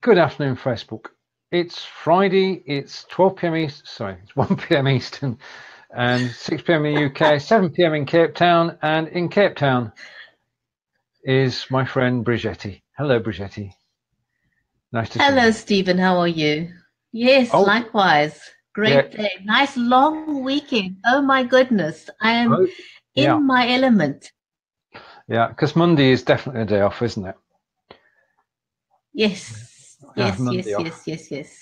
Good afternoon, Facebook. It's Friday, it's 12 p.m. East, sorry, it's 1 p.m. Eastern and 6 p.m. in the UK, 7 p.m. in Cape Town, and in Cape Town is my friend Bridgetti. Hello, Bridgetti. Nice to see you. Hello, Steven. How are you? Yes, likewise. Great day. Nice long weekend. Oh my goodness. I am in my element. Yeah, because Monday is definitely a day off, isn't it? Yes, yes, yes.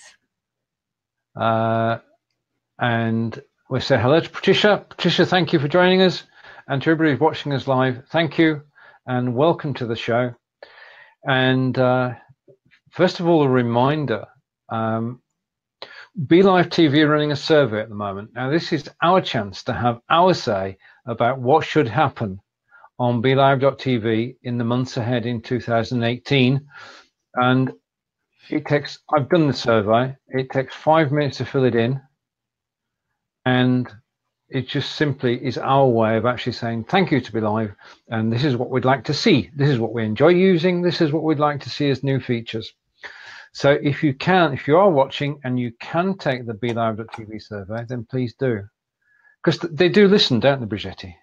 And we say hello to Patricia. Patricia, thank you for joining us. And to everybody who's watching us live, thank you and welcome to the show. And first of all, a reminder, BLIFe TV are running a survey at the moment. Now, this is our chance to have our say about what should happen on BLIFe.tv in the months ahead in 2018. And it takes, I've done the survey, it takes 5 minutes to fill it in. And it just simply is our way of actually saying thank you to BLIFe, and this is what we'd like to see. This is what we enjoy using. This is what we'd like to see as new features. So if you can, if you are watching and you can take the BLIFe.tv survey, then please do. Because they do listen, don't they, Bridgetti?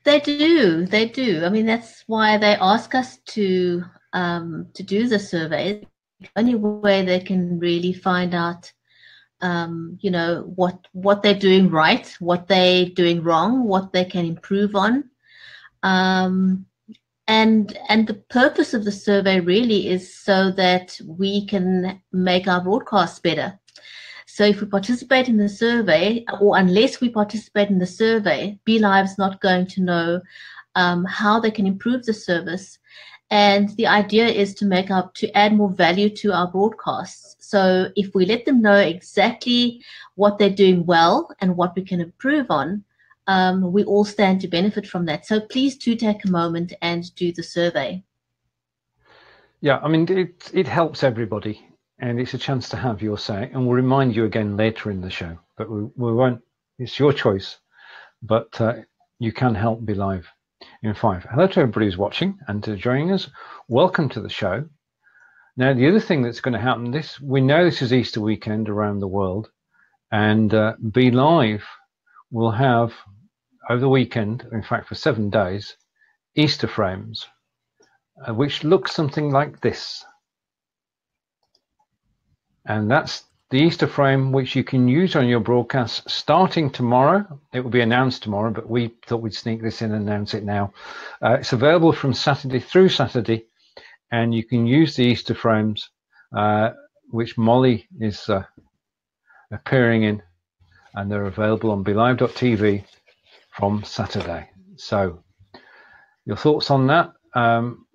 They do. I mean, that's why they ask us to do the survey. The only way they can really find out you know, what they're doing right, what they're doing wrong, what they can improve on. And the purpose of the survey really is so that we can make our broadcasts better. So if we participate in the survey, or unless we participate in the survey, BLIFe's not going to know how they can improve the service. And the idea is to add more value to our broadcasts. So if we let them know exactly what they're doing well and what we can improve on, we all stand to benefit from that. So please do take a moment and do the survey. Yeah, I mean, it helps everybody, and it's a chance to have your say. And we'll remind you again later in the show, but we won't, it's your choice, but you can help BLIFe in 5. Hello to everybody who's watching and to joining us. Welcome to the show. Now, the other thing that's going to happen, we know this is Easter weekend around the world, and BLIFe will have, over the weekend, in fact for 7 days, Easter frames, which look something like this. And that's the Easter frame which you can use on your broadcast starting tomorrow. It will be announced tomorrow, but we thought we'd sneak this in and announce it now. It's available from Saturday through Saturday, and you can use the Easter frames, which Molly is appearing in, and they're available on BLIFe.tv from Saturday. So your thoughts on that?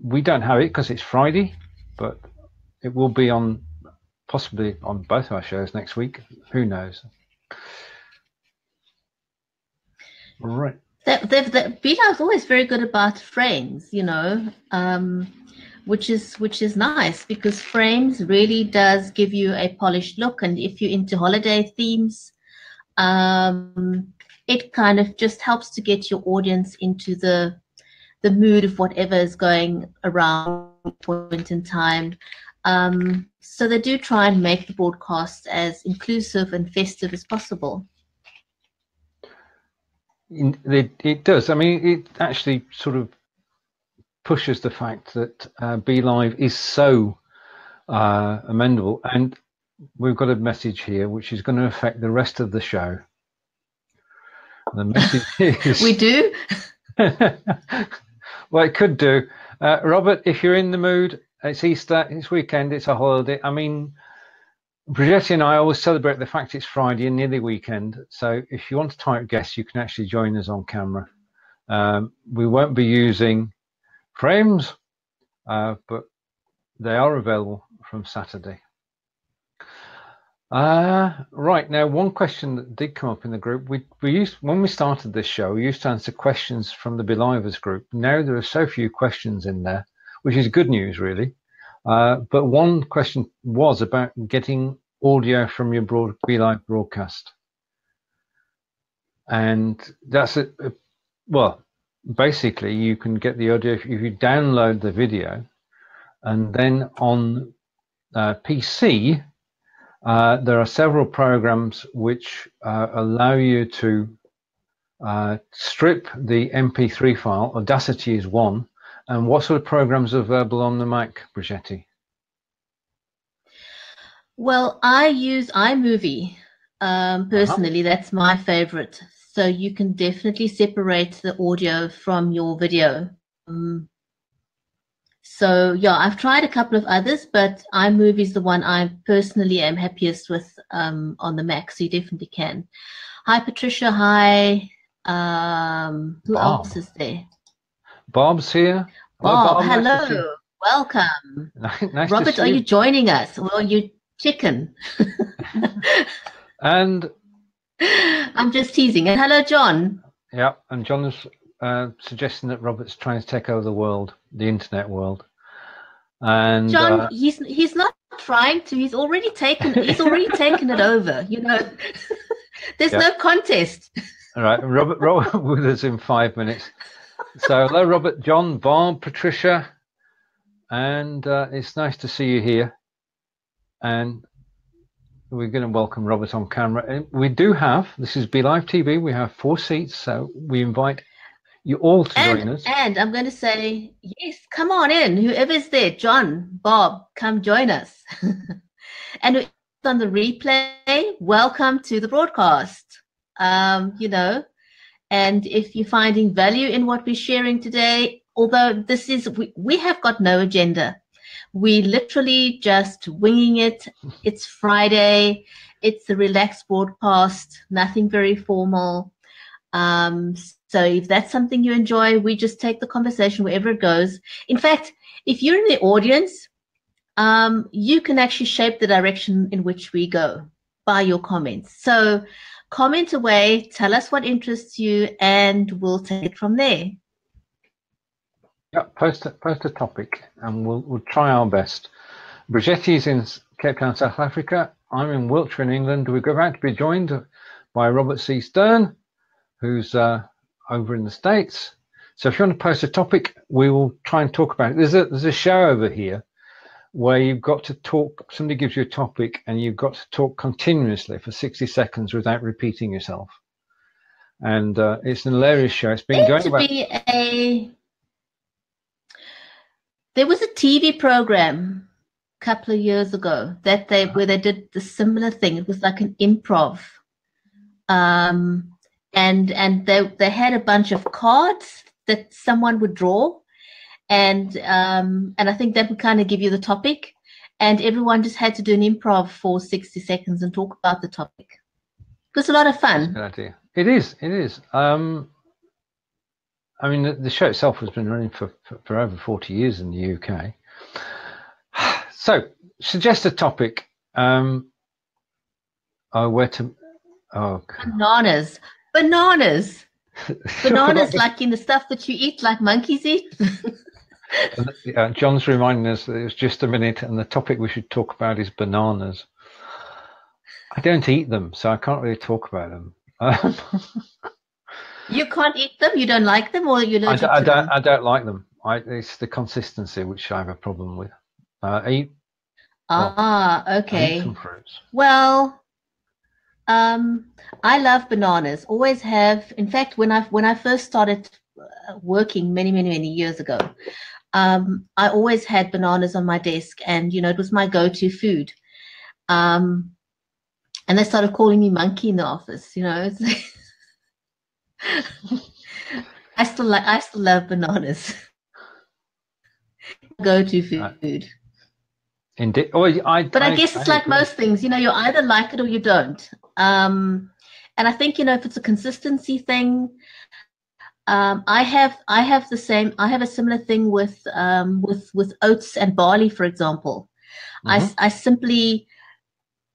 We don't have it because it's Friday, but it will be on, possibly on both our shows next week. Who knows? Right. BLIFe's always very good about frames, you know, which is nice, because frames really does give you a polished look. And if you're into holiday themes, it kind of just helps to get your audience into the mood of whatever is going around at a point in time. So they do try and make the broadcast as inclusive and festive as possible. It does. I mean, it actually sort of pushes the fact that BLIFe is so amendable. And we've got a message here which is going to affect the rest of the show. The message is... We do? Well, it could do. Robert, if you're in the mood, it's Easter, it's weekend, it's a holiday. I mean, Bridgetti and I always celebrate the fact it's Friday and nearly weekend. So if you want to type guests, you can actually join us on camera. We won't be using frames, but they are available from Saturday. Right, now one question that did come up in the group, we used, when we started this show, we used to answer questions from the BLIFers group. Now there are so few questions in there, which is good news really. But one question was about getting audio from your BLIFe broadcast. And that's it. Well, basically you can get the audio if you download the video And then on PC, there are several programs which allow you to strip the MP3 file. Audacity is one. And what sort of programs are available on the Mac, Bridgetti? Well, I use iMovie. Personally, that's my favorite. So you can definitely separate the audio from your video. So yeah, I've tried a couple of others, but iMovie is the one I personally am happiest with on the Mac. So you definitely can. Hi, Patricia. Hi. Who else is there? Bob's here. Bob, Bob. hello. Nice Welcome. Nice Robert, to see are you joining us? Or are you chicken? And I'm just teasing. And hello, John. Yeah, and John's suggesting that Robert's trying to take over the world, the internet world. And John, he's not trying to. He's already taken it over. You know, there's no contest. All right, Robert with us in 5 minutes. So hello, Robert, John, Bob, Patricia, and it's nice to see you here. And we're going to welcome Robert on camera. And we do have, this is BLive TV, we have 4 seats, so we invite you all to join us. And I'm going to say, yes, come on in, whoever's there, John, Bob, come join us. And whoever's on the replay, welcome to the broadcast. You know, and if you're finding value in what we're sharing today, although this is, we have got no agenda. We literally just winging it. It's Friday. It's a relaxed broadcast, nothing very formal. So if that's something you enjoy, we just take the conversation wherever it goes. In fact, if you're in the audience, you can actually shape the direction in which we go by your comments. So comment away, tell us what interests you, and we'll take it from there. Yeah, post a topic, and we'll try our best. Bridgetti's in Cape Town, South Africa. I'm in Wiltshire, in England. We're about to be joined by Robert C. Stern, who's over in the States. So if you want to post a topic, we will try and talk about it. There's a show over here where you've got to talk. Somebody gives you a topic, and you've got to talk continuously for 60 seconds without repeating yourself. And it's an hilarious show. It's been going about. There was a TV program a couple of years ago that where they did the similar thing. It was like an improv, and they had a bunch of cards that someone would draw, and I think that would kind of give you the topic, and everyone just had to do an improv for 60 seconds and talk about the topic. It was a lot of fun. That's a good idea. It is. It is. I mean, the show itself has been running for over 40 years in the UK. So, suggest a topic. Bananas. Bananas, like in the stuff that you eat, like monkeys eat. John's reminding us that it was just a minute, and the topic we should talk about is bananas. I don't eat them, so I can't really talk about them. You can't eat them? You don't like them, or you allergic to them? I don't like them. It's the consistency which I have a problem with. Okay. I eat some fruits. Well, I love bananas. Always have. In fact, when I first started working many years ago, I always had bananas on my desk, and you know it was my go-to food. And they started calling me monkey in the office. You know. It's I still love bananas. Go-to food. Indeed. But I guess it's like most things, you know, you either like it or you don't. And I think, you know, if it's a consistency thing, I have a similar thing with oats and barley, for example. Mm-hmm.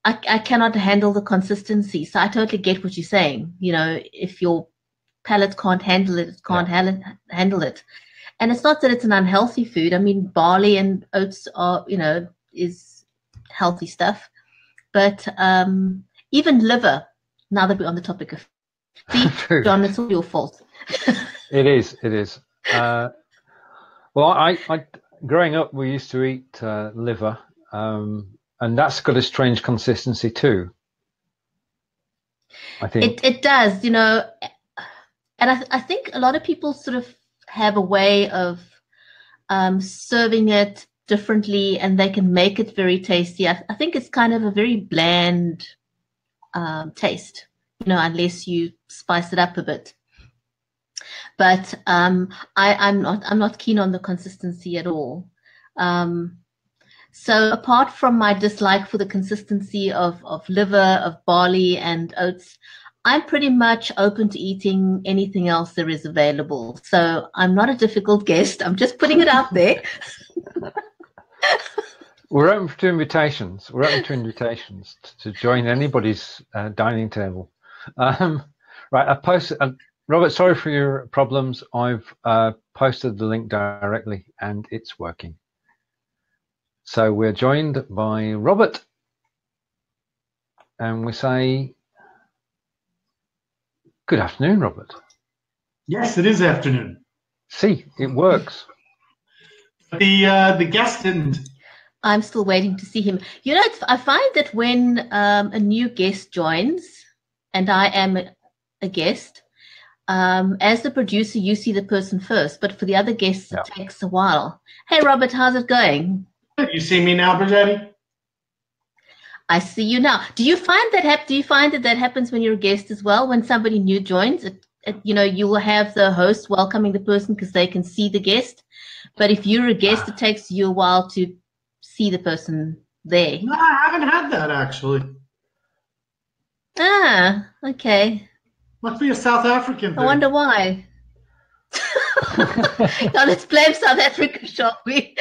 I cannot handle the consistency. So I totally get what you're saying. You know, if your palate can't handle it, it can't handle it. And it's not that it's an unhealthy food. I mean, barley and oats are, you know, is healthy stuff. But even liver, now that we're on the topic of beef, John, it's all your fault. It is. Well, growing up, we used to eat liver, and that's got a strange consistency too, I think. It does, you know, and I think a lot of people sort of have a way of serving it differently, and they can make it very tasty. I think it's kind of a very bland taste, you know, unless you spice it up a bit. But I'm not keen on the consistency at all. So apart from my dislike for the consistency of liver, of barley and oats, I'm pretty much open to eating anything else there is available. So I'm not a difficult guest. I'm just putting it out there. We're open to invitations. We're open to invitations to join anybody's dining table. Right, I posted. Robert, sorry for your problems. I've posted the link directly, and it's working. So we're joined by Robert, and we say, good afternoon, Robert. Yes, it is afternoon. See, it works. The guest didn't. I'm still waiting to see him. You know, I find that when a new guest joins, and I am a guest, as the producer, you see the person first, but for the other guests, it takes a while. Hey, Robert, how's it going? You see me now, Bridgetti? I see you now. Do you find that that happens when you're a guest as well? When somebody new joins, you know, you will have the host welcoming the person because they can see the guest. But if you're a guest, it takes you a while to see the person there. No, I haven't had that actually. Ah, okay. Must be a South African thing. I wonder why. Now let's blame South Africa, shall we?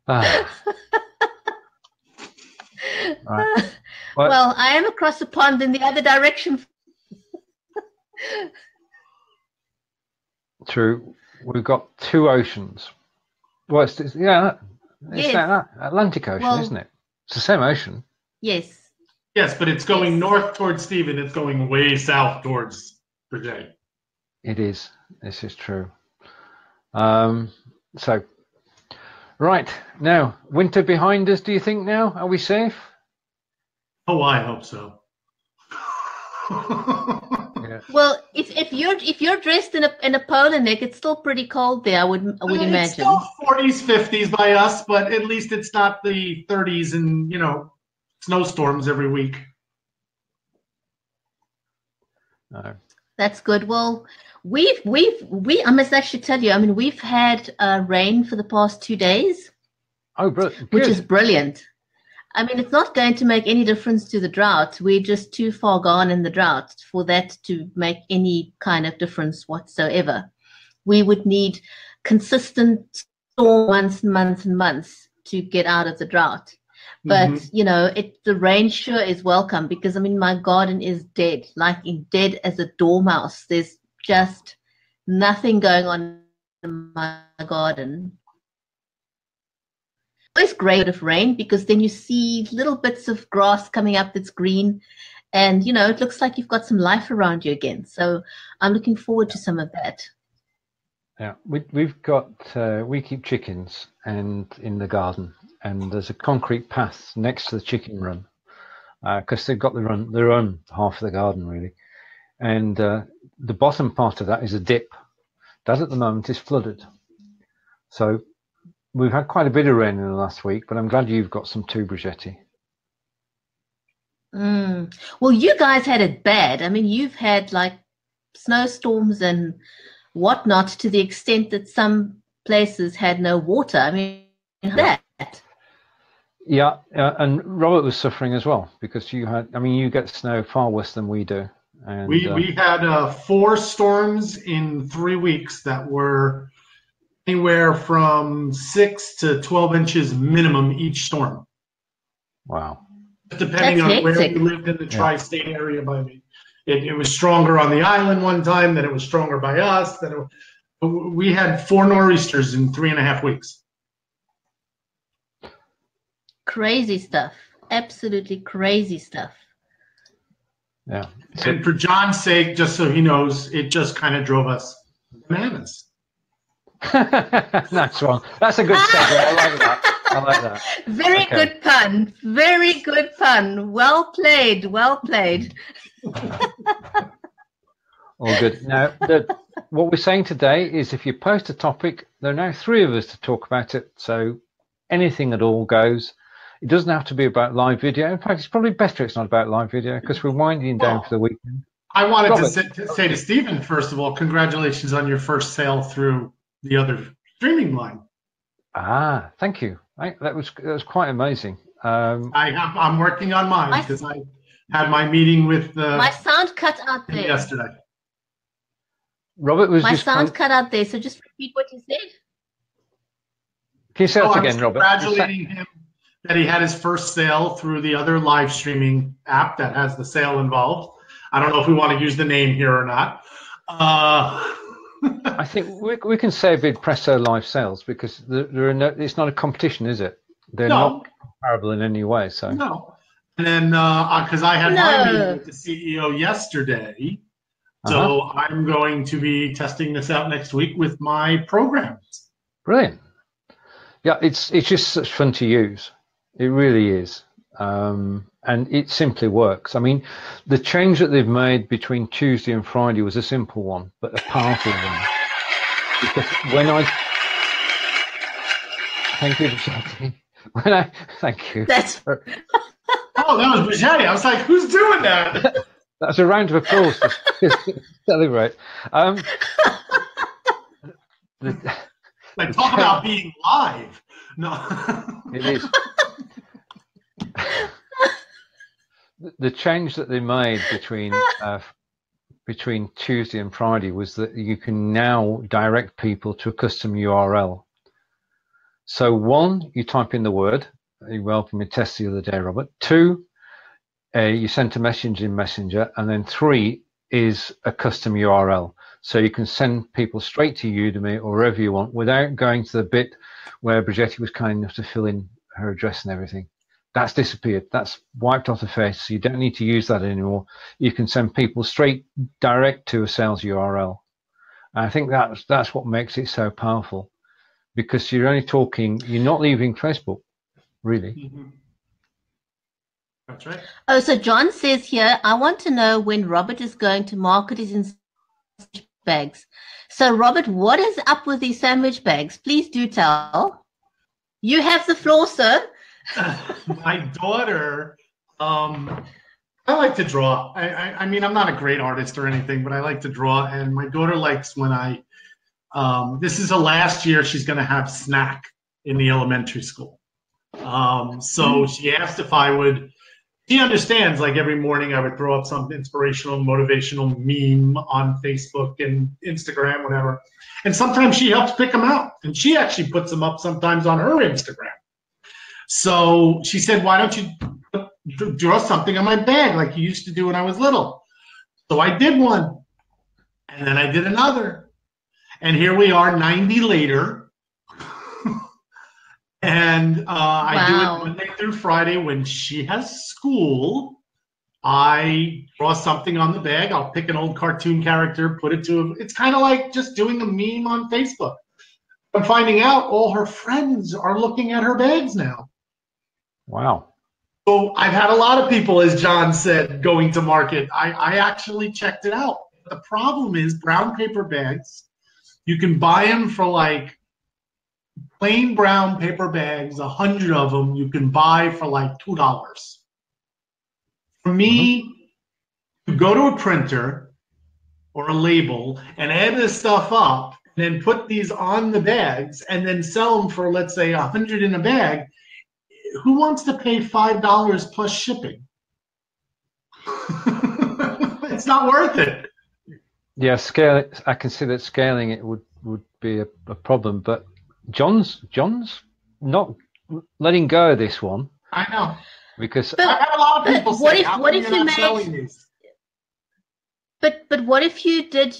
Right. Well, I am across the pond in the other direction. True. We've got two oceans. Well, it's that Atlantic Ocean, isn't it? It's the same ocean. Yes. Yes, but it's going north towards Steven. It's going way south towards Bridgetti. It is. This is true. So, right now, winter behind us. Do you think now? Are we safe? Oh, I hope so. Yeah. Well, if you're dressed in a polo neck, it's still pretty cold there. I would imagine. It's still 40s, 50s by us, but at least it's not the 30s and snowstorms every week. No. That's good. Well, I must actually tell you. I mean, we've had rain for the past 2 days. Oh, good. Which is brilliant. I mean, it's not going to make any difference to the drought. We're just too far gone in the drought for that to make any kind of difference whatsoever. We would need consistent storm months and months and months to get out of the drought. But, the rain sure is welcome because, I mean, my garden is dead, dead as a dormouse. There's just nothing going on in my garden. It's great of rain because then you see little bits of grass coming up that's green and, it looks like you've got some life around you again. So I'm looking forward to some of that. Yeah, we've got, we keep chickens and in the garden. And there's a concrete path next to the chicken run because they've got their own half of the garden, really. And the bottom part of that is a dip. That at the moment is flooded. So we've had quite a bit of rain in the last week, but I'm glad you've got some too, Bridgetti. Well, you guys had it bad. I mean, you've had snowstorms and whatnot to the extent that some places had no water. I mean, that. Yeah, and Robert was suffering as well because you get snow far worse than we do. And we had 4 storms in 3 weeks that were anywhere from 6 to 12 inches minimum each storm. Wow. Depending on where we lived in the tri-state area by me. It was stronger on the island one time, then it was stronger by us. We had 4 nor'easters in 3.5 weeks. Crazy stuff. Absolutely crazy stuff. Yeah. And for John's sake, just so he knows, it just kind of drove us bananas. Nice one. That's a good segue. I like that. I like that. Very good pun. Very good pun. Well played. Well played. All good. Now, what we're saying today is if you post a topic, there are now 3 of us to talk about it. So anything at all goes. It doesn't have to be about live video. In fact, it's probably better it's not about live video because we're winding down for the weekend. I wanted to say to Steven, first of all, congratulations on your first sale through the other streaming line. Ah, thank you. That was quite amazing. I'm working on mine because I had my meeting with my sound cut out there yesterday. Robert was my sound cut out there, so just repeat what you said. Can you say that again, Robert? Congratulating him that he had his first sale through the other live streaming app that has the sale involved. I don't know if we want to use the name here or not. I think we can say big Presso live sales because there are no. It's not a competition, is it? They're not comparable in any way. So no. And then because I had my meeting with the CEO yesterday, so I'm going to be testing this out next week with my programs. Brilliant. Yeah, it's just such fun to use. It really is. And it simply works. I mean, the change that they've made between Tuesday and Friday was a simple one, but a powerful one. Because thank you, Bridgetti. Thank you. Oh, that was Bridgetti. I was like, who's doing that? That's a round of applause to celebrate. Like, talk about being live. No. It is. The change that they made between Tuesday and Friday was that you can now direct people to a custom URL. So 1, you type in the word. You helped me test the other day, Robert. 2, you send a message in Messenger, and then 3 is a custom URL. So you can send people straight to Udemy or wherever you want without going to the bit where Bridgetti was kind enough to fill in her address and everything. That's disappeared. That's wiped off the face. So you don't need to use that anymore. You can send people straight direct to a sales URL. And I think that's what makes it so powerful, because you're only talking, you're not leaving Facebook, really. Mm-hmm. That's right. Oh, so John says here, I want to know when Robert is going to market his sandwich bags. So Robert, what is up with these sandwich bags? Please do tell. You have the floor, sir. My daughter, I like to draw. I mean, I'm not a great artist or anything, but I like to draw. And my daughter likes when this is the last year she's going to have snack in the elementary school. So she asked if I would, she understands, like every morning I would throw up some inspirational, motivational meme on Facebook and Instagram, whatever. And sometimes she helps pick them out. And she actually puts them up sometimes on her Instagram. So she said, why don't you draw something on my bag like you used to do when I was little? So I did one. And then I did another. And here we are 90 later. And I do it Monday through Friday when she has school. I draw something on the bag. I'll pick an old cartoon character, put it to it's kind of like just doing a meme on Facebook. I'm finding out all her friends are looking at her bags now. Wow. So I've had a lot of people, as John said, going to market. I actually checked it out. The problem is brown paper bags. You can buy them for like plain brown paper bags, 100 of them you can buy for like $2. For me, to go to a printer or a label and add this stuff up and then put these on the bags and then sell them for, let's say, 100 in a bag, who wants to pay $5 plus shipping? It's not worth it. Yeah, I can see that scaling it would be a problem, but John's not letting go of this one. I know. Because I've had a lot of people say, what if you made? But what if you did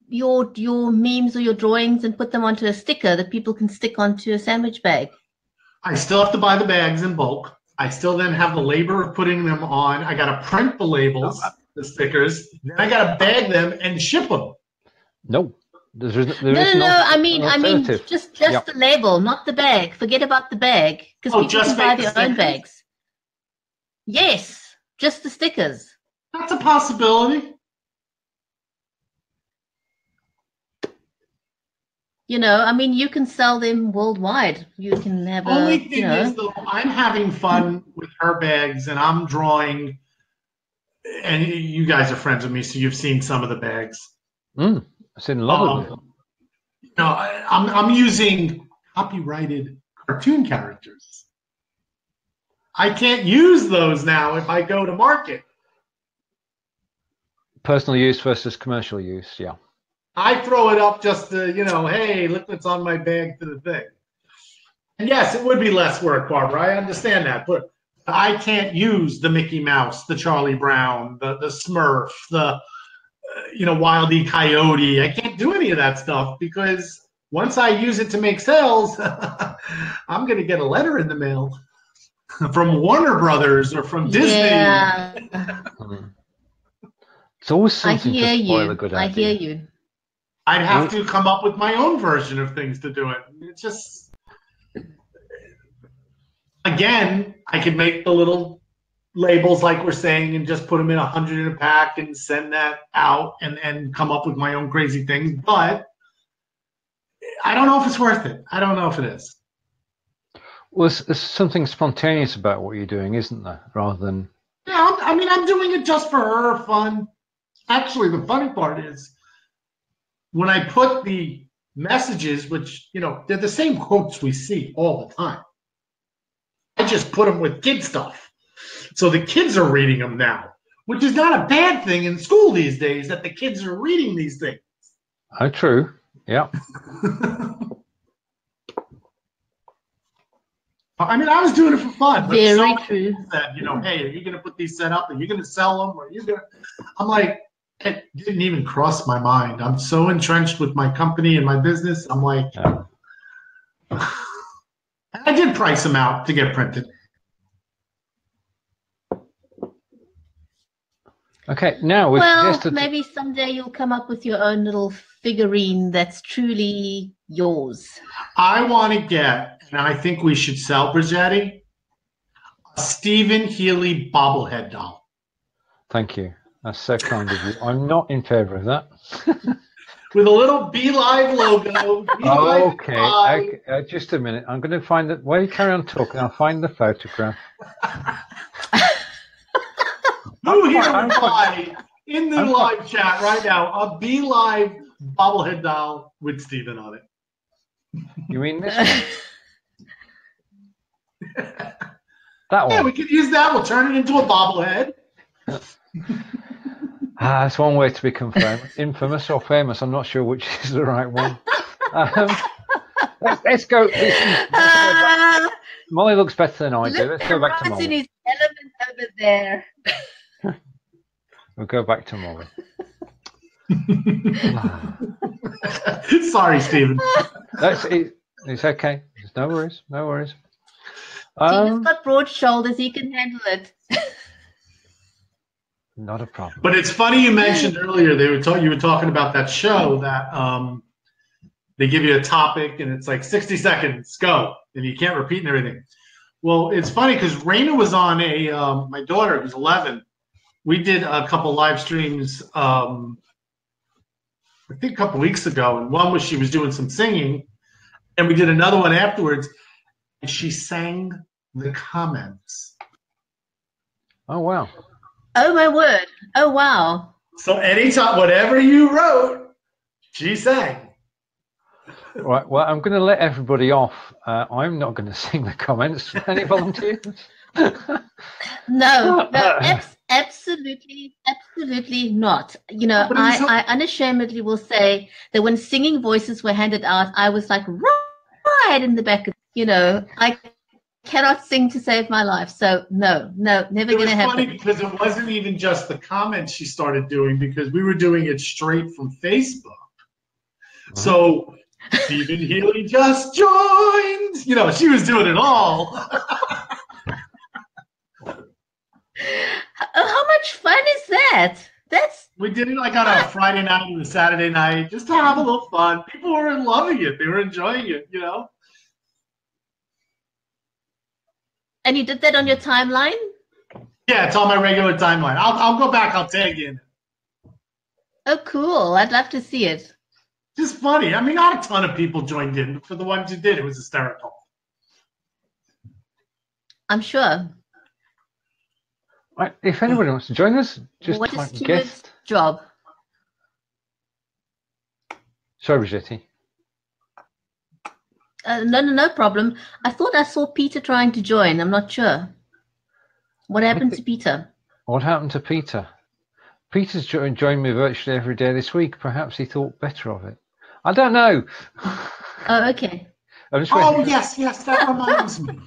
your memes or your drawings and put them onto a sticker that people can stick onto a sandwich bag? I still have to buy the bags in bulk. I still then have the labor of putting them on. I got to print the labels, the stickers. Then I got to bag them and ship them. No. No. I mean, just the label, not the bag. Forget about the bag, because people can buy their own bags. Yes, just the stickers. That's a possibility. You know, I mean, you can sell them worldwide. You can have Only thing is, though, I'm having fun with her bags, and I'm drawing. And you guys are friends with me, so you've seen some of the bags. I've seen a lot of them. No, I'm using copyrighted cartoon characters. I can't use those now if I go to market. Personal use versus commercial use, yeah. I throw it up just to, hey, look what's on my bag to the thing. And yes, it would be less work, Barbara. I understand that. But I can't use the Mickey Mouse, the Charlie Brown, the Smurf, the, Wile E. Coyote. I can't do any of that stuff because once I use it to make sales, I'm going to get a letter in the mail from Warner Brothers or from Disney. Yeah. It's always something to spoil a good idea. I hear you. I'd have to come up with my own version of things to do it. It's just, again, I could make the little labels like we're saying and just put them in 100 in a pack and send that out and come up with my own crazy things. But I don't know if it's worth it. I don't know if it is. Well, there's something spontaneous about what you're doing, isn't there? Rather than... Yeah, I mean, I'm doing it just for her fun. Actually, the funny part is, when I put the messages, which, they're the same quotes we see all the time, I just put them with kid stuff. So the kids are reading them now, which is not a bad thing in school these days, that the kids are reading these things. Oh, true. Yeah. I mean, I was doing it for fun. But very true. Said, hey, are you going to put these set up? Are you going to sell them? Or are you going to... I'm like, it didn't even cross my mind. I'm so entrenched with my company and my business. I'm like, I did price them out to get printed. Okay, now maybe someday you'll come up with your own little figurine that's truly yours. I want to get, and I think we should sell, Bridgetti, a Stephen Healy bobblehead doll. Thank you. That's so kind of you. I'm not in favor of that. With a little BLIFe logo. Okay. Just a minute. I'm going to find it. While you carry on talking, I'll find the photograph. Who here would buy in the live chat right now a BLIFe bobblehead doll with Steven on it? You mean this one? That one? Yeah, we could use that. We'll turn it into a bobblehead. That's one way to become infamous or famous. I'm not sure which is the right one. Let's go. Molly looks better than I do. Let's go back to Molly. In his element over there. We'll go back to Molly. Sorry, Stephen. It's okay. There's no worries. No worries. Steven's got broad shoulders. He can handle it. Not a problem. But it's funny you mentioned earlier you were talking about that show that they give you a topic and it's like 60 seconds, go, and you can't repeat and everything. Well, it's funny because Raina was on my daughter who's 11. We did a couple live streams, I think a couple weeks ago, and one was she was doing some singing, and we did another one afterwards, and she sang the comments. Oh, wow. Oh, my word. Oh, wow. So anytime, whatever you wrote, she sang. Right. Well, I'm going to let everybody off. I'm not going to sing the comments. Any volunteers? No, absolutely not. I unashamedly will say that when singing voices were handed out, I was like right in the back of, I cannot sing to save my life. So no, never going to happen. It was funny because it wasn't even just the comments she started doing, because we were doing it straight from Facebook. Uh-huh. So Stephen Healy just joined. She was doing it all. How much fun is that? We did it like on a Friday night and a Saturday night, just to have a little fun. People were loving it. They were enjoying it, you know. And you did that on your timeline? Yeah, it's on my regular timeline. I'll go back. I'll tag you in. Oh, cool. I'd love to see it. Just funny. I mean, not a ton of people joined in, but for the ones who did, it was hysterical. I'm sure. Right, if anybody wants to join us, just what type is guest. Job? Sorry, Bridgetti. No problem. I thought I saw Peter trying to join. I'm not sure. What happened to Peter? What happened to Peter? Peter's joined me virtually every day this week. Perhaps he thought better of it. I don't know. Oh, okay. Oh, yes, that reminds me.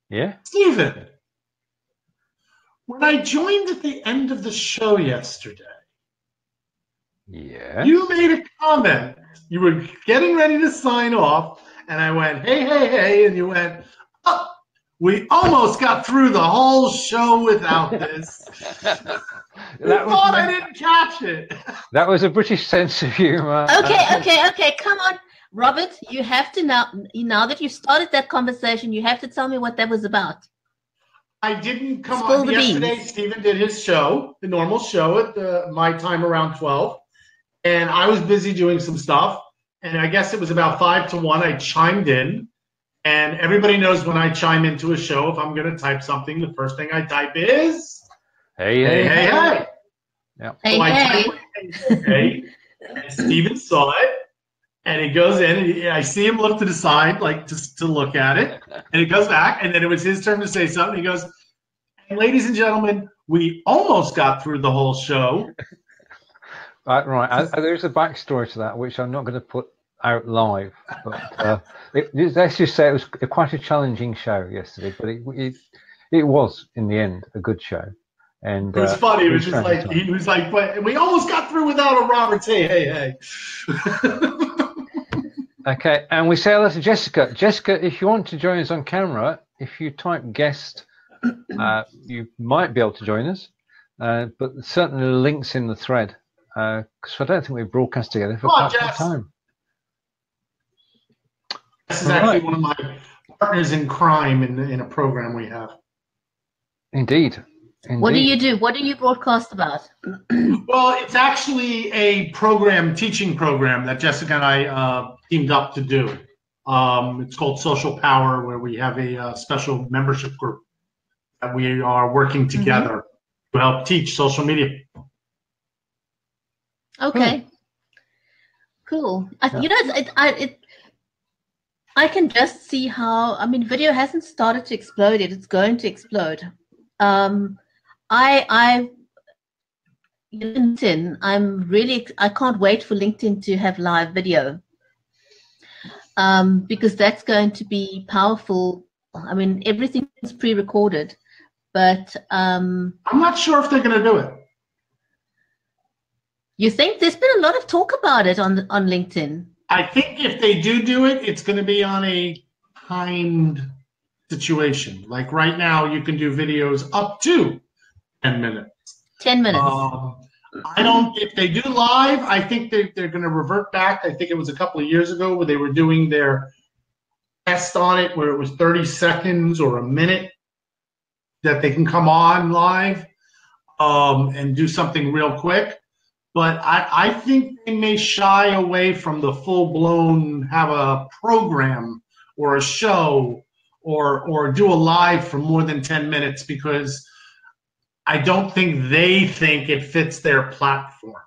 Yeah? Steven, when I joined at the end of the show yesterday, yeah, you made a comment. You were getting ready to sign off, and I went, hey, and you went, oh, we almost got through the whole show without this. I didn't catch it. That was a British sense of humor. Okay. Come on, Robert. You have to now that you've started that conversation, you have to tell me what that was about. I didn't come on yesterday. Beans. Steven did his show, the normal show at my time around 12. And I was busy doing some stuff. And I guess it was about 5 to 1. I chimed in. And everybody knows when I chime into a show, if I'm going to type something, the first thing I type is, hey. Yeah. Hey. And Steven saw it. And he goes in. And I see him look to the side, like just to look at it. And he goes back. And then it was his turn to say something. He goes, ladies and gentlemen, we almost got through the whole show. Right. There's a backstory to that, which I'm not going to put out live. But let's just say it was quite a challenging show yesterday, but it was in the end a good show. And it was funny. It was just like he was like, "But we almost got through without a Robert." Hey. Okay, and we say hello to Jessica. Jessica, if you want to join us on camera, if you type guest, you might be able to join us. But certainly the links in the thread. Because I don't think we've broadcast together for quite some time. This is actually one of my partners in crime in a program we have. Indeed. What do you do? What do you broadcast about? Well, it's actually a teaching program that Jessica and I teamed up to do. It's called Social Power, where we have a special membership group that we are working together to help teach social media. Okay. Cool. I can just see how. I mean, video hasn't started to explode yet. It's going to explode. LinkedIn. I can't wait for LinkedIn to have live video. Because that's going to be powerful. I mean, everything is pre-recorded, but I'm not sure if they're going to do it. You think? There's been a lot of talk about it on LinkedIn. I think if they do it, it's going to be on a timed situation. Like right now, you can do videos up to 10 minutes. 10 minutes. If they do live, I think they're going to revert back. I think it was a couple of years ago where they were doing their test on it, where it was 30 seconds or a minute that they can come on live and do something real quick. But I think they may shy away from the full-blown have a program or a show or do a live for more than 10 minutes because I don't think they think it fits their platform.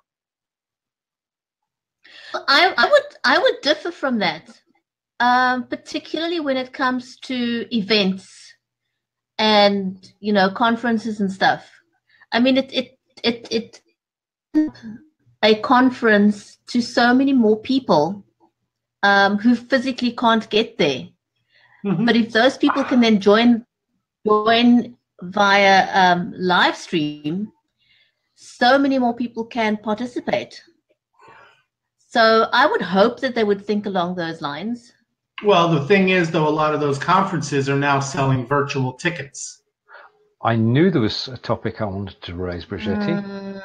I would differ from that, particularly when it comes to events and conferences and stuff. I mean, it a conference to so many more people who physically can't get there. But if those people can then join via live stream, so many more people can participate. So I would hope that they would think along those lines. Well, the thing is, though, a lot of those conferences are now selling virtual tickets. I knew there was a topic I wanted to raise, Bridgetti.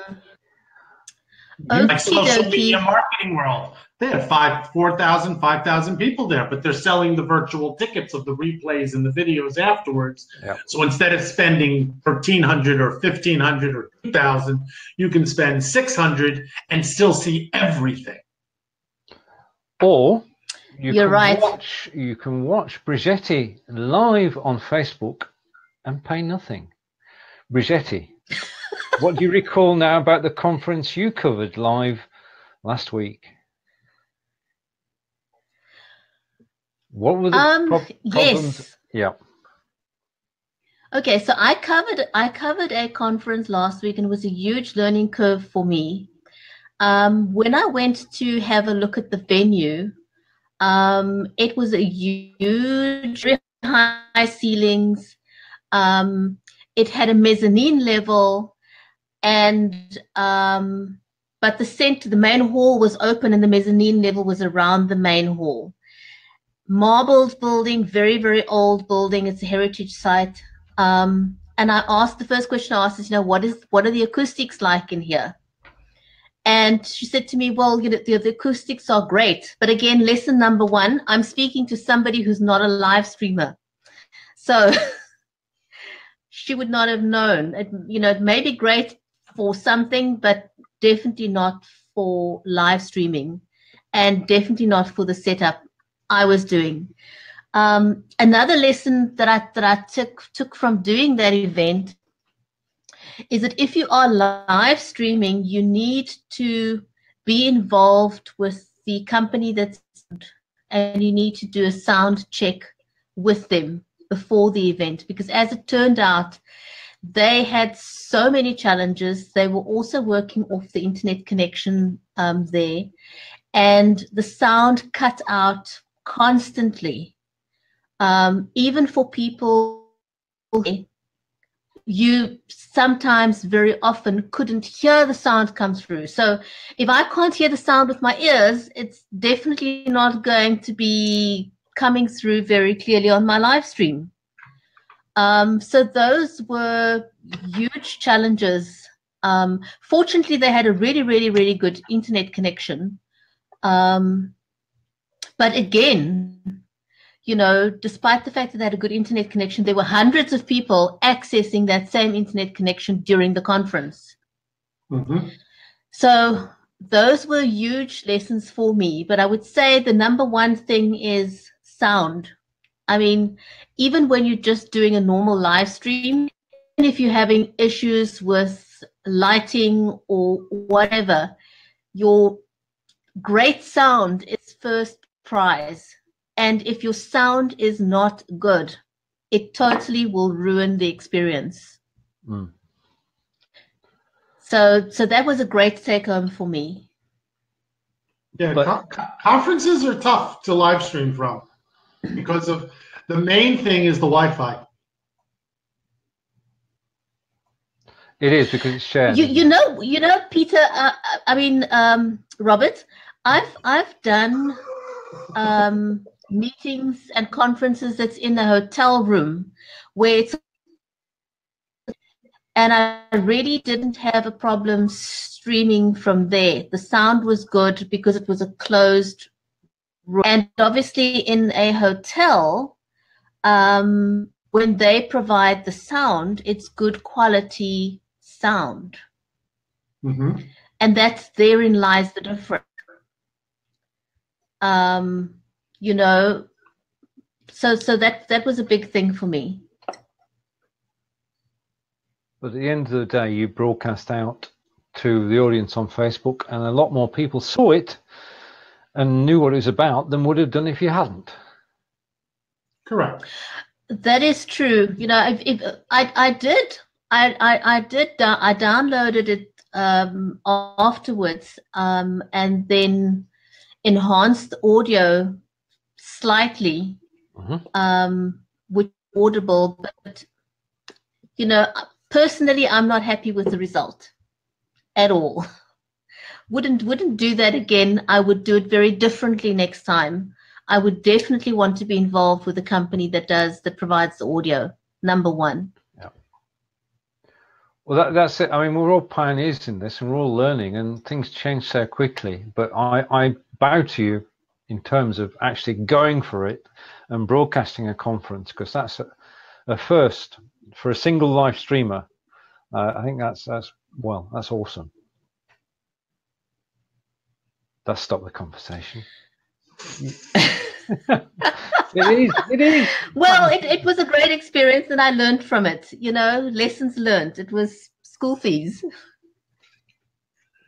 like social media marketing world. They had 4,000, 5,000 people there, but they're selling the virtual tickets of the replays and the videos afterwards. Yep. So instead of spending $1,300 or $1,500 or $2,000, you can spend $600 and still see everything. Or You're right. You can watch Bridgetti live on Facebook and pay nothing. Bridgetti, what do you recall now about the conference you covered live last week? What were the problems? Yes. Yeah. Okay, so I covered a conference last week, and it was a huge learning curve for me. When I went to have a look at the venue, it was a huge, very high ceilings. It had a mezzanine level, and but the main hall was open, and the mezzanine level was around the main hall. Marbled building, very, very old building. It's a heritage site. And I asked, the first question I asked is, what are the acoustics like in here? And she said to me, well, the acoustics are great. But again, lesson number one, I'm speaking to somebody who's not a live streamer. So she would not have known. It may be great for something, but definitely not for live streaming, and definitely not for the setup I was doing. Another lesson that I took from doing that event is that if you are live streaming, you need to be involved with the company and you need to do a sound check with them before the event, because as it turned out, they had so many challenges. They were also working off the internet connection there, and the sound cut out constantly. Even for people, you sometimes very often couldn't hear the sound come through. So if I can't hear the sound with my ears, it's definitely not going to be coming through very clearly on my live stream. So those were huge challenges. Fortunately, they had a really, really, really good internet connection. But again, despite the fact that they had a good internet connection, there were hundreds of people accessing that same internet connection during the conference. Mm-hmm. So those were huge lessons for me. But I would say the number one thing is sound. I mean, even when you're just doing a normal live stream, even if you're having issues with lighting or whatever, your great sound is first prize. And if your sound is not good, it totally will ruin the experience. Mm. So that was a great take home for me. Yeah, conferences are tough to live stream from because of the main thing is the Wi-Fi. It is, because it's shared. You know, Peter. Robert. I've done meetings and conferences that's in a hotel room where and I really didn't have a problem streaming from there. The sound was good because it was a closed room. And obviously in a hotel, when they provide the sound, it's good quality sound. Mm-hmm. And therein lies the difference. So that was a big thing for me. But at the end of the day, you broadcast out to the audience on Facebook, and a lot more people saw it and knew what it was about than would have done if you hadn't. Correct. That is true. I downloaded it afterwards, and then enhanced the audio slightly, with audible. But personally, I'm not happy with the result at all. Wouldn't do that again. I would do it very differently next time. I would definitely want to be involved with a company that provides the audio. Number one. Yeah. Well, that's it. I mean, we're all pioneers in this, and we're all learning, and things change so quickly. But I bow to you in terms of actually going for it and broadcasting a conference, because that's a first for a single live streamer. I think that's awesome. Let's stop the conversation. It is. Well, it was a great experience, and I learned from it. You know, lessons learned. It was school fees.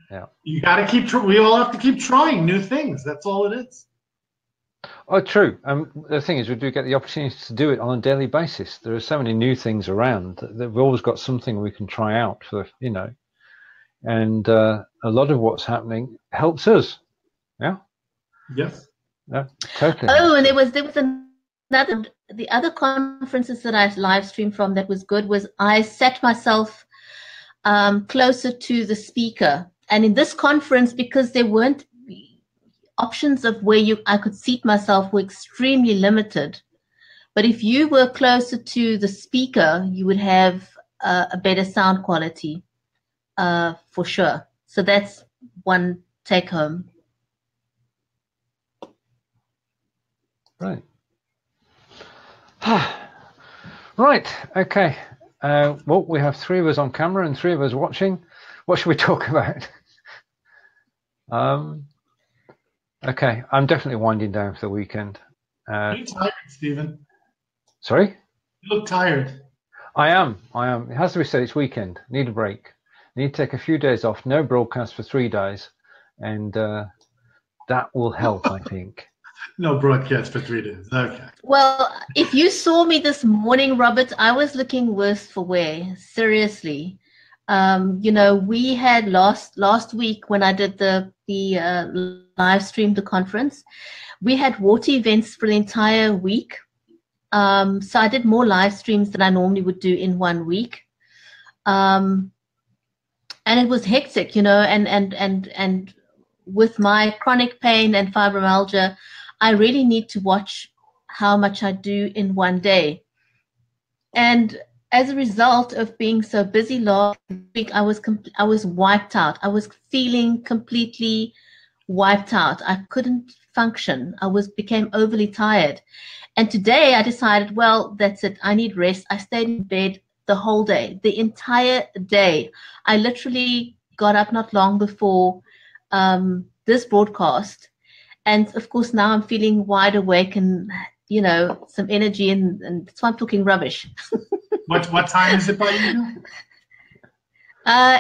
Yeah. You got to keep. We all have to keep trying new things. That's all it is. Oh, true. The thing is, we do get the opportunity to do it on a daily basis. There are so many new things around that we've always got something we can try out for, you know, and a lot of what's happening helps us. Yeah. Yes. Yeah. Totally. Oh, and there was another. The other conferences that I live streamed from that was good was I set myself closer to the speaker, and in this conference, because there weren't options of where I could seat myself were extremely limited. But if you were closer to the speaker, you would have a better sound quality, for sure. So that's one take home. Right. Right. Okay. Well, we have 3 of us on camera and 3 of us watching. What should we talk about? Okay, I'm definitely winding down for the weekend. You're tired, Steven. Sorry? You look tired. I am. It has to be said, it's weekend. Need a break. Need to take a few days off. No broadcast for 3 days. And that will help, I think. No broadcast for 3 days. Okay. Well, if you saw me this morning, Robert, I was looking worse for wear. Seriously. You know, we had last week when I did the live stream, the conference, we had water events for the entire week. So I did more live streams than I normally would do in 1 week. And it was hectic, you know, and with my chronic pain and fibromyalgia, I really need to watch how much I do in 1 day. And as a result of being so busy last week, I was wiped out. I was feeling completely wiped out. I couldn't function. Became overly tired. And today I decided, well, that's it. I need rest. I stayed in bed the whole day, the entire day. I literally got up not long before this broadcast. And of course, now I'm feeling wide awake and, you know, some energy, and that's why I'm talking rubbish. What time is it by you?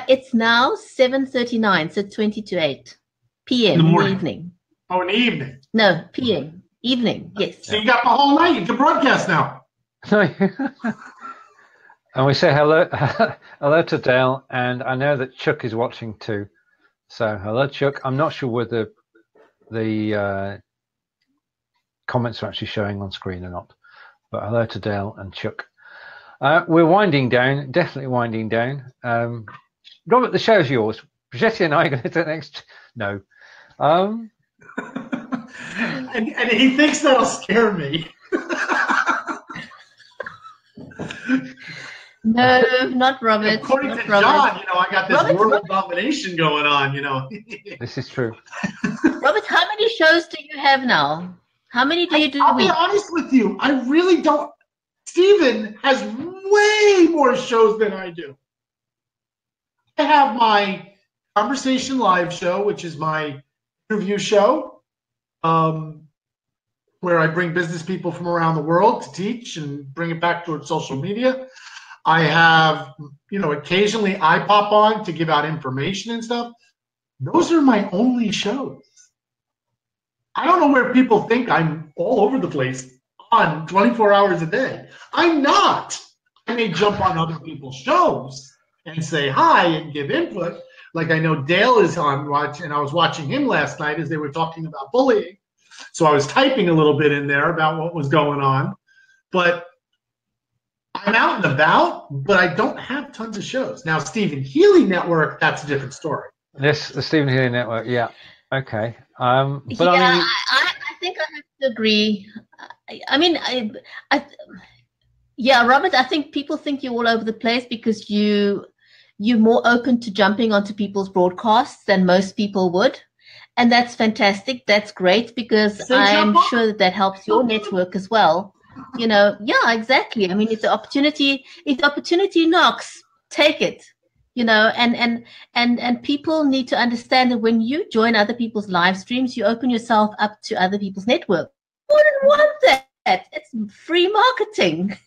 It's now 7:39, so 20 to 8 p.m. in the evening. Oh, in the evening? No, p.m. Evening, yes. So you got the whole night. You can broadcast now. And we say hello to Dale, and I know that Chuck is watching too. So hello, Chuck. I'm not sure whether the comments are actually showing on screen or not, but hello to Dale and Chuck. We're winding down, definitely winding down. Robert, the show's yours. Bridgetti and I are going to do the next. No. And he thinks that'll scare me. No, not Robert. According not to Robert. John, you know, I got this world domination going on, you know. This is true. Robert, how many shows do you have now? How many do you do a week? I'll be honest with you. I really don't. Steven has way more shows than I do. I have my Conversation Live show, which is my interview show, where I bring business people from around the world to teach and bring it back towards social media. I have, you know, occasionally I pop on to give out information and stuff. Those are my only shows. I don't know where people think I'm all over the place on 24 hours a day. I'm not. I may jump on other people's shows and say hi and give input. Like I know Dale is on watch, and I was watching him last night as they were talking about bullying. So I was typing a little bit in there about what was going on. But I'm out and about, but I don't have tons of shows. Now, Stephen Healy Network, that's a different story. Yes, the Stephen Healy Network, yeah. Okay. But yeah, I think I have to agree. Yeah, Robert, I think people think you're all over the place because you you're more open to jumping onto people's broadcasts than most people would. And that's fantastic. That's great, because I'm sure that that helps your network as well. You know, yeah, exactly. I mean, if the opportunity knocks, take it. You know, and people need to understand that when you join other people's live streams, you open yourself up to other people's network. Who wouldn't want that? It's free marketing.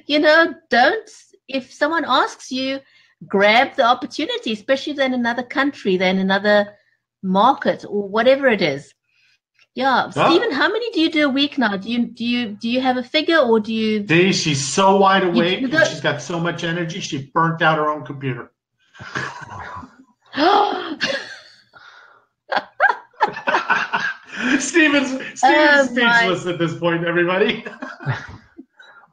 You know, if someone asks you, grab the opportunity, especially if they're in another country, they're in another market or whatever it is. Yeah, Steven, how many do you do a week now? Do you have a figure, or do you? See, she's so wide awake and she's got so much energy. She burnt out her own computer. Steven's speechless at this point. Everybody.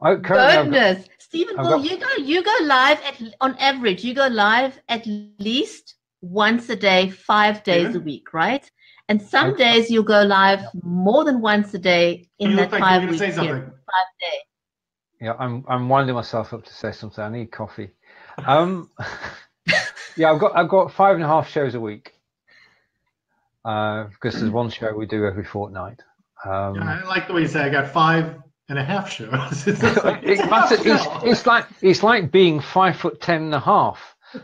Goodness, Steven, you go live on average. You go live at least once a day, 5 days a week, right? And some days you'll go live more than once a day in that 5 week period. 5 days. Yeah, I'm winding myself up to say something. I need coffee. Yeah, I've got 5.5 shows a week. Because there's one show we do every fortnight. Yeah, I like the way you say I got 5.5 shows. It's like being 5'10.5".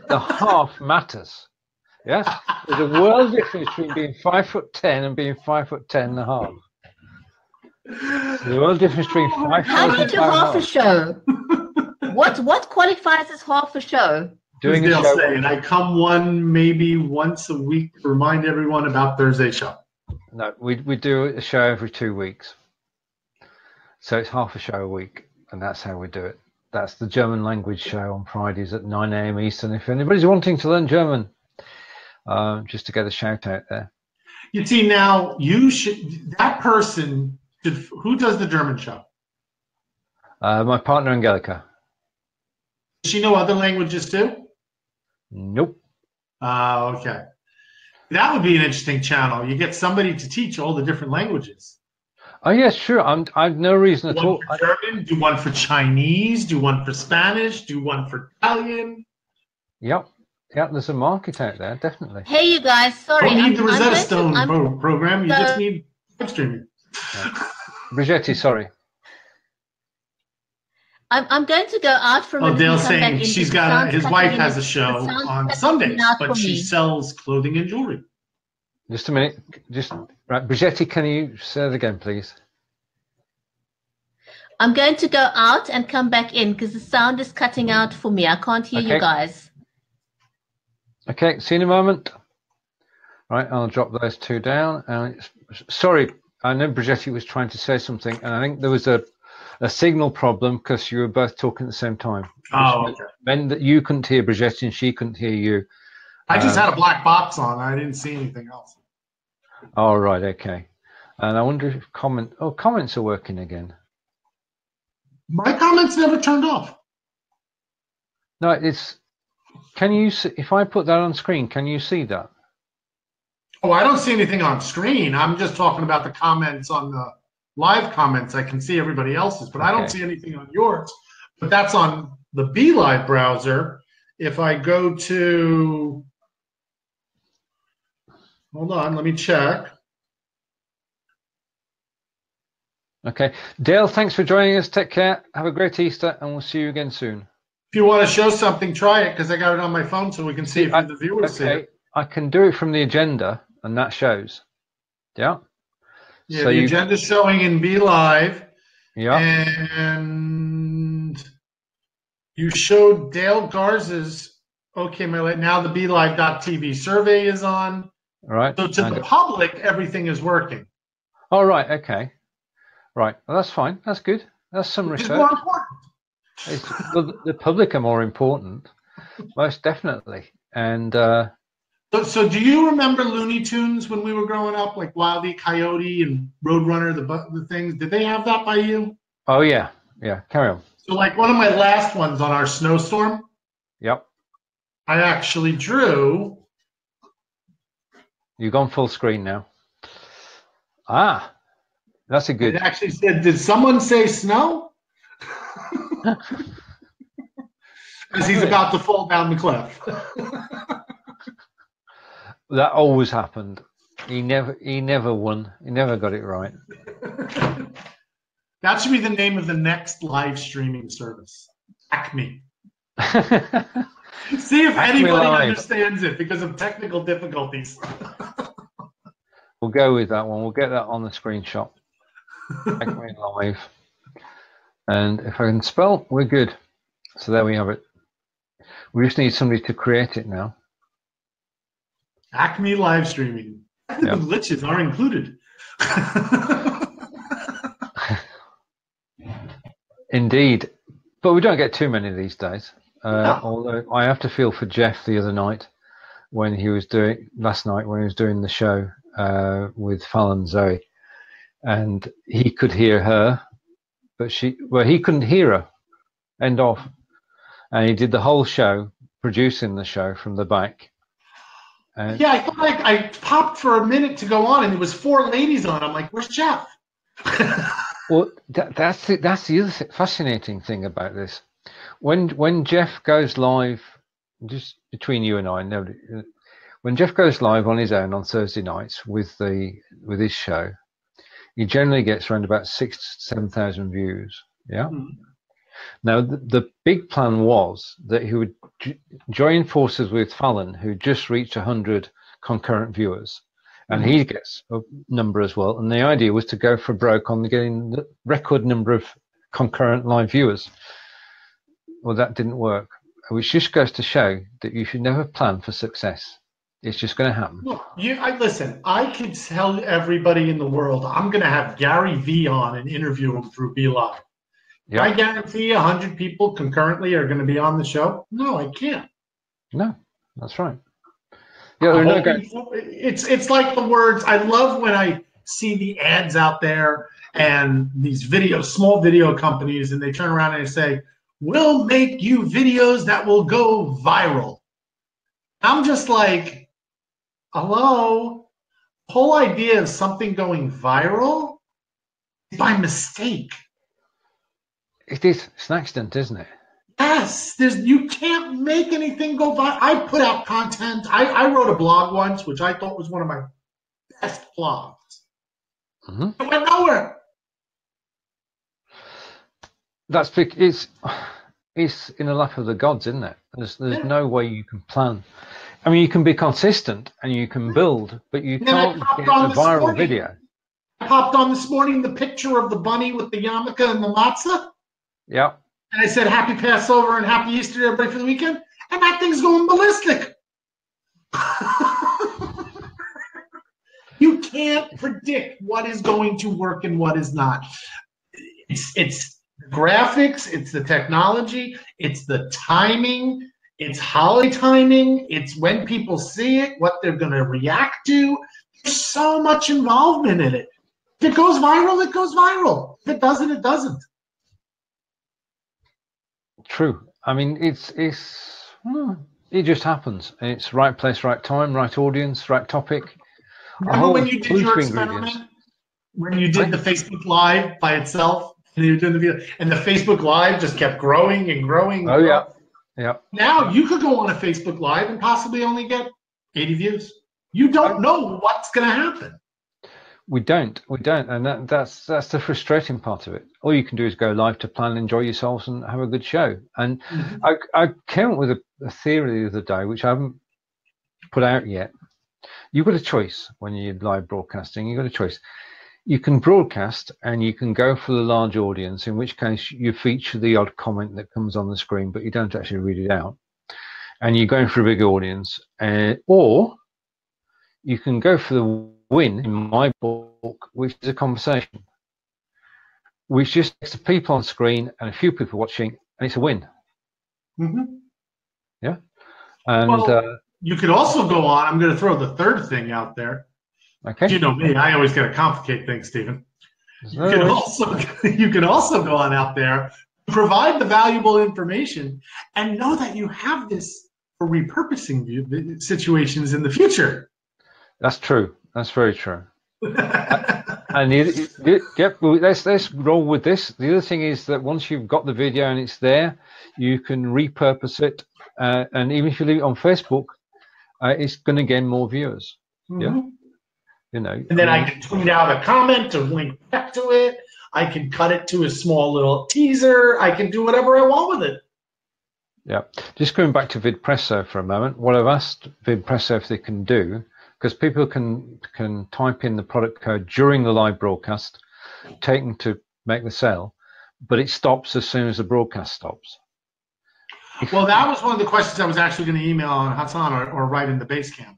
The half matters. Yes, there's a world difference between being 5'10" and being 5'10.5". There's a world difference between 5'10". How do you do half a show? What qualifies as half a show? Doing a show. And I come maybe once a week to remind everyone about Thursday show. No, we do a show every 2 weeks. So it's half a show a week, and that's how we do it. That's the German language show on Fridays at 9 a.m. Eastern. If anybody's wanting to learn German, just to get a shout out there. You see, now you should. That person should. Who does the German show? My partner Angelica. Does she know other languages too? Nope. Okay. That would be an interesting channel. You get somebody to teach all the different languages. Oh yes, sure. I've no reason at all. Do one for German, do one for Chinese, do one for Spanish, do one for Italian. Yep. Yeah, there's a market out there, definitely. Hey, you guys, sorry. You don't need the Rosetta Stone program. You just need live streaming. Yeah. Bridgetti, sorry. I'm going to go out from. Oh, Dale's saying she's got his wife has a show on Sundays, but she sells clothing and jewelry. Just a minute. Right, Bridgetti, can you say that again, please? I'm going to go out and come back in because the sound is cutting out for me. I can't hear you guys. Okay, see you in a moment. Right, I'll drop those two down. Sorry, I know Bridgetti was trying to say something, and I think there was a signal problem because you were both talking at the same time. Oh, okay. Meant that you couldn't hear Bridgetti and she couldn't hear you. I just had a black box on. I didn't see anything else. All right, okay. And I wonder if comments are working again. My comments never turned off. No, it's. Can you see, if I put that on screen? Can you see that? Oh, I don't see anything on screen. I'm just talking about the comments on the live comments. I can see everybody else's, but I don't see anything on yours. But that's on the BLIFbot browser. If I go to, hold on, let me check. Okay. Dale, thanks for joining us. Take care. Have a great Easter, and we'll see you again soon. If you want to show something, try it, because I got it on my phone so we can see if the viewers see it. I can do it from the agenda, and that shows. Yeah. Yeah, so the agenda's showing in BLIFe. Yeah. And you showed Dale Garza's, okay, now the BLIFe.tv survey is on. All right. So to the public, everything is working. All right, okay. Right, well, that's fine. That's good. That's some research. It's more important. Well, the public are more important, most definitely. And so do you remember Looney Tunes when we were growing up, like Wile E. Coyote and Roadrunner, the things? Did they have that by you? Oh yeah, carry on. So like one of my last ones on our snowstorm. Yep. I actually drew. You've gone full screen now. Ah, that's a good. It actually said, did someone say snow? As he's about to fall down the cliff. That always happened. He never won. He never got it right. That should be the name of the next live streaming service. Acme. See if anybody understands it because of technical difficulties. We'll go with that one. We'll get that on the screenshot. Acme Live. And if I can spell, we're good. So there we have it. We just need somebody to create it now. Acme live streaming. Technical glitches are included. Indeed. But we don't get too many these days. Although I have to feel for Jeff the other night when he was doing, last night when he was doing the show with Fallon Zoe. And he could hear her, but he couldn't hear her. End off. And he did the whole show, producing the show from the back. Yeah, I thought I popped for a minute to go on, and there was 4 ladies on. I'm like, where's Jeff? Well, that's the other fascinating thing about this. When Jeff goes live, just between you and I, when Jeff goes live on his own on Thursday nights with his show, he generally gets around about 6,000 to 7,000 views. Yeah. Mm-hmm. Now the big plan was that he would join forces with Fallon, who just reached 100 concurrent viewers, and he gets a number as well. And the idea was to go for broke on getting the record number of concurrent live viewers. Well, that didn't work, which just goes to show that you should never plan for success. It's just going to happen. Look, listen, I could tell everybody in the world I'm going to have Gary V on and interview him through BLIFbot. Yep. I guarantee 100 people concurrently are going to be on the show. No, I can't. No, that's right. Yeah, it's like the words. I love when I see the ads out there and these small video companies, and they turn around and they say, "We'll make you videos that will go viral." I'm just like, hello? The whole idea of something going viral by mistake. It is. It's an accident, isn't it? Yes. You can't make anything go viral. I put out content. I wrote a blog once, which I thought was one of my best blogs. Mm-hmm. It went nowhere. That's it's in the lap of the gods, isn't it? There's no way you can plan. I mean, you can be consistent and you can build, but you can't get a viral video. I popped on this morning the picture of the bunny with the yarmulke and the matzah. Yeah. And I said, Happy Passover and Happy Easter, everybody, for the weekend. And that thing's going ballistic. You can't predict what is going to work and what is not. It's graphics, it's the technology, it's the timing, it's holiday timing, it's when people see it, what they're going to react to. There's so much involvement in it. If it goes viral, it goes viral. If it doesn't, it doesn't. True. I mean, it just happens. It's right place, right time, right audience, right topic. Remember when you did your experiment? When you did the Facebook Live by itself, and you were doing the video, and the Facebook Live just kept growing and growing. Oh, yeah. Yeah. Now you could go on a Facebook Live and possibly only get 80 views. You don't know what's going to happen. We don't, and that's the frustrating part of it. All you can do is go live to plan, enjoy yourselves, and have a good show. And I came up with a theory the other day, which I haven't put out yet. You've got a choice when you're live broadcasting. You've got a choice. You can broadcast, and you can go for the large audience, in which case you feature the odd comment that comes on the screen, but you don't actually read it out. And you're going for a big audience, or you can go for the win in my book, which is a conversation, which just gets the people on screen and a few people watching, and it's a win. Mm-hmm. Yeah. And you could also go on. I'm going to throw the third thing out there. Okay. You know me, I always got to complicate things, Stephen. You can also go on out there, provide the valuable information, and know that you have this for repurposing situations in the future. That's true. That's very true. And And let's roll with this. The other thing is that once you've got the video and it's there, you can repurpose it, and even if you leave it on Facebook, it's going to gain more viewers. Yeah, you know. And then I can tweet out a comment or link back to it. I can cut it to a small little teaser. I can do whatever I want with it. Yeah. Just going back to VidPresso for a moment. What I've asked VidPresso if they can do, because people can type in the product code during the live broadcast, taken to make the sale, but it stops as soon as the broadcast stops. Well, that was one of the questions I was actually going to email on Hassan or write in the Basecamp.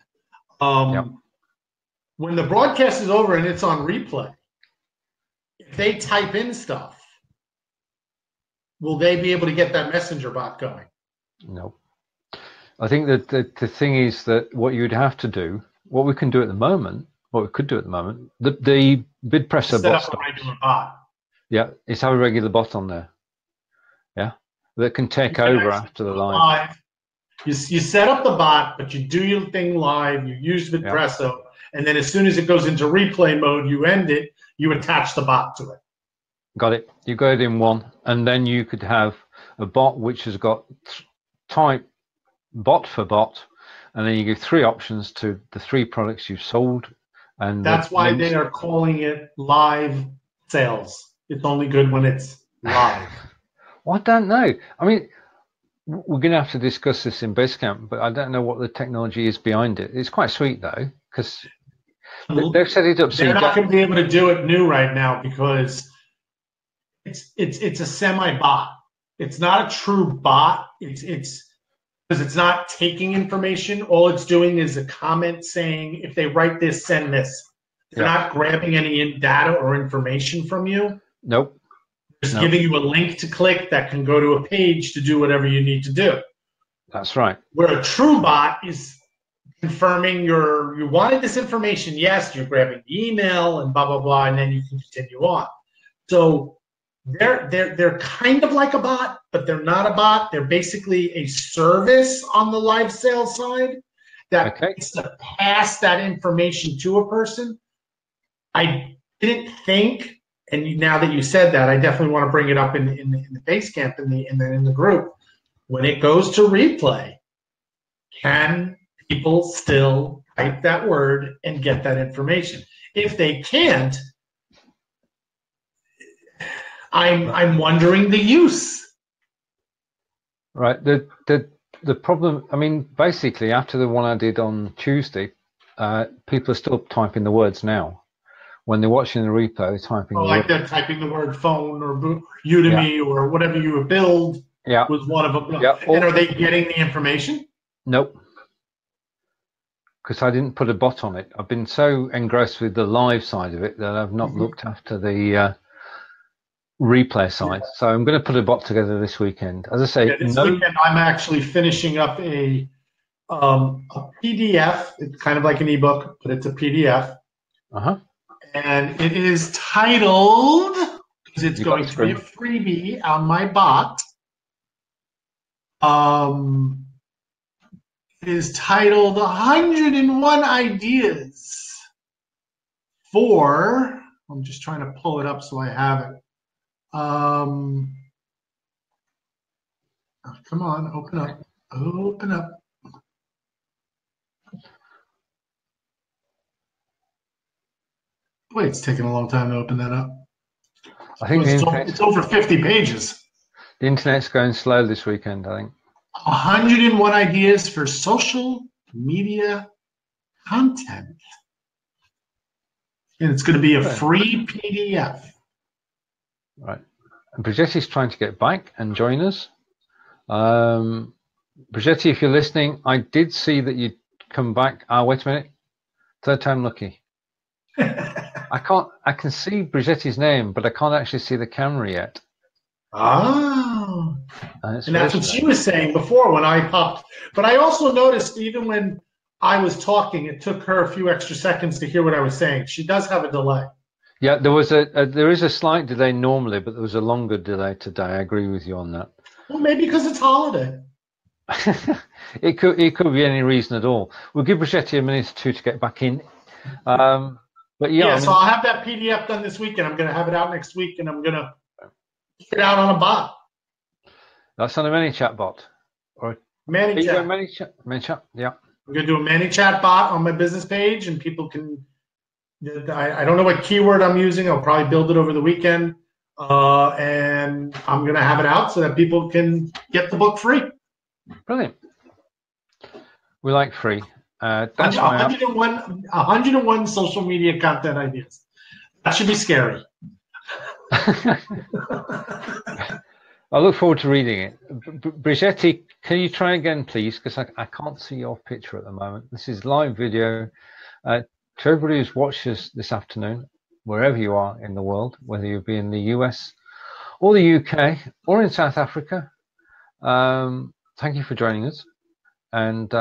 When the broadcast is over and it's on replay, if they type in stuff, will they be able to get that messenger bot going? No. I think that the thing is that what you'd have to do, what we can do at the moment, what we could do at the moment, the VidPresso bot. Set up a regular bot. Yeah, it's have a regular bot on there. Yeah, that can take over after the live. You set up the bot, but you do your thing live. You use VidPresso, and then as soon as it goes into replay mode, you end it. You attach the bot to it. Got it. You got it in one, and then you could have a bot which has got type bot for bot, and then you give 3 options to the 3 products you've sold, and that's why they are calling it live sales. It's only good when it's live. Well, I don't know. I mean, we're going to have to discuss this in Basecamp, but I don't know what the technology is behind it. It's quite sweet though, because they've set it up. They're not going to be able to do it new right now because it's a semi-bot. It's not a true bot. It's because it's not taking information. All it's doing is a comment saying, if they write this, send this. They're not grabbing any data or information from you. Nope. Just giving you a link to click that can go to a page to do whatever you need to do. That's right. Where a true bot is confirming you wanted this information. Yes, you're grabbing the email and blah, blah, blah, and then you can continue on. So they're kind of like a bot, but they're not a bot. They're basically a service on the live sales side that needs to pass that information to a person. I didn't think, and now that you said that, I definitely want to bring it up in the Basecamp in the group. When it goes to replay, can people still type that word and get that information? If they can't, I'm wondering the use. Right. The problem, I mean, basically after the one I did on Tuesday, people are still typing the words now. When they're watching the replay, they're typing. Oh, like they're typing the word phone or Udemy or whatever you build. Yeah. Was one of them. Yeah. And are they getting the information? Nope. Because I didn't put a bot on it. I've been so engrossed with the live side of it that I've not looked after the replay side. So I'm going to put a bot together this weekend. As I say, this weekend I'm actually finishing up a PDF. It's kind of like an ebook, but it's a PDF. And it is titled, because it's going to be a freebie on my bot. It is titled 101 Ideas for, I'm just trying to pull it up so I have it. Come on, open up. Open up. Boy, it's taking a long time to open that up. I think it's over 50 pages. The internet's going slow this weekend, I think. 101 Ideas for Social Media Content. And it's going to be a free PDF. Right. And Bridgetti's trying to get back and join us. Bridgetti, if you're listening, I did see that you'd come back. Wait a minute. Third time lucky. I can see Bridgetti's name, but I can't actually see the camera yet. Oh. And that's what she was saying before when I popped. But I also noticed even when I was talking, it took her a few extra seconds to hear what I was saying. She does have a delay. Yeah, there is a slight delay normally, but there was a longer delay today. I agree with you on that. Well, maybe because it's holiday. It could be any reason at all. We'll give Bridgetti a minute or two to get back in. But yeah, so I'll have that PDF done this week, and I'm going to have it out next week, and I'm going to get it out on a bot. That's on a ManyChat bot. Or ManyChat. ManyChat, yeah. I'm going to do a ManyChat bot on my business page, and people can. I don't know what keyword I'm using. I'll probably build it over the weekend, and I'm going to have it out so that people can get the book free. Brilliant. We like free. That's 101 social media content ideas. That should be scary. I look forward to reading it. Bridgetti, can you try again, please? Because I can't see your picture at the moment. This is live video. To everybody who's watched us this afternoon, wherever you are in the world, whether you be in the US or the UK or in South Africa, thank you for joining us. And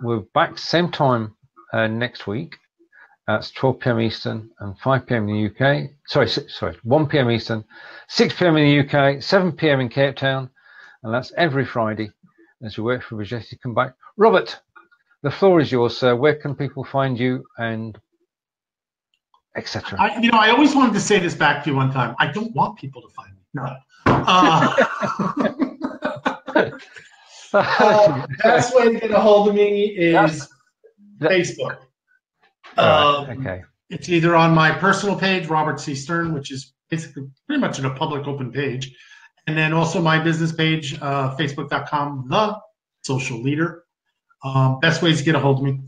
we're back same time next week. It's 12 p.m. Eastern and 5 p.m. in the UK. Sorry, 1 p.m. Eastern, 6 p.m. in the UK, 7 p.m. in Cape Town, and that's every Friday as we wait for Bridgetti to come back. Robert, the floor is yours, sir. Where can people find you and etc.? I always wanted to say this back to you one time. I don't want people to find me. No. Best way to get a hold of me is Facebook. Okay. It's either on my personal page, Robert C. Stern, which is basically pretty much a public open page, and then also my business page, facebook.com, The Social Leader. Best ways to get a hold of me.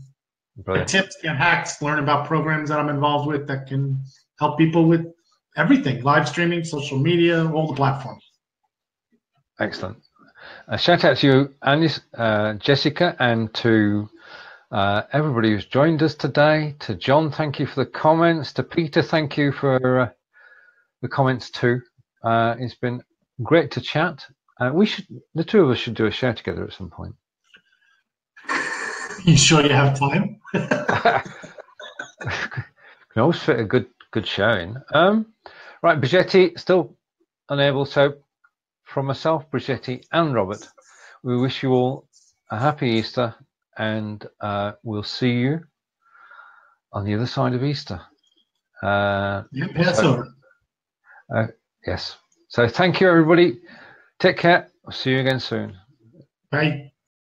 Get tips, get hacks, learn about programs that I'm involved with that can help people with everything, live streaming, social media, all the platforms. Excellent. A shout out to you, Anis, Jessica, and to everybody who's joined us today. To John, thank you for the comments. To Peter, thank you for the comments too. It's been great to chat. The two of us should do a show together at some point. You sure you have time? Can always fit a good show in. Right, Bridgetti still unable. So from myself, Bridgetti, and Robert, we wish you all a happy Easter, and we'll see you on the other side of Easter. Passover. Yes. So thank you, everybody. Take care. I'll see you again soon. Bye.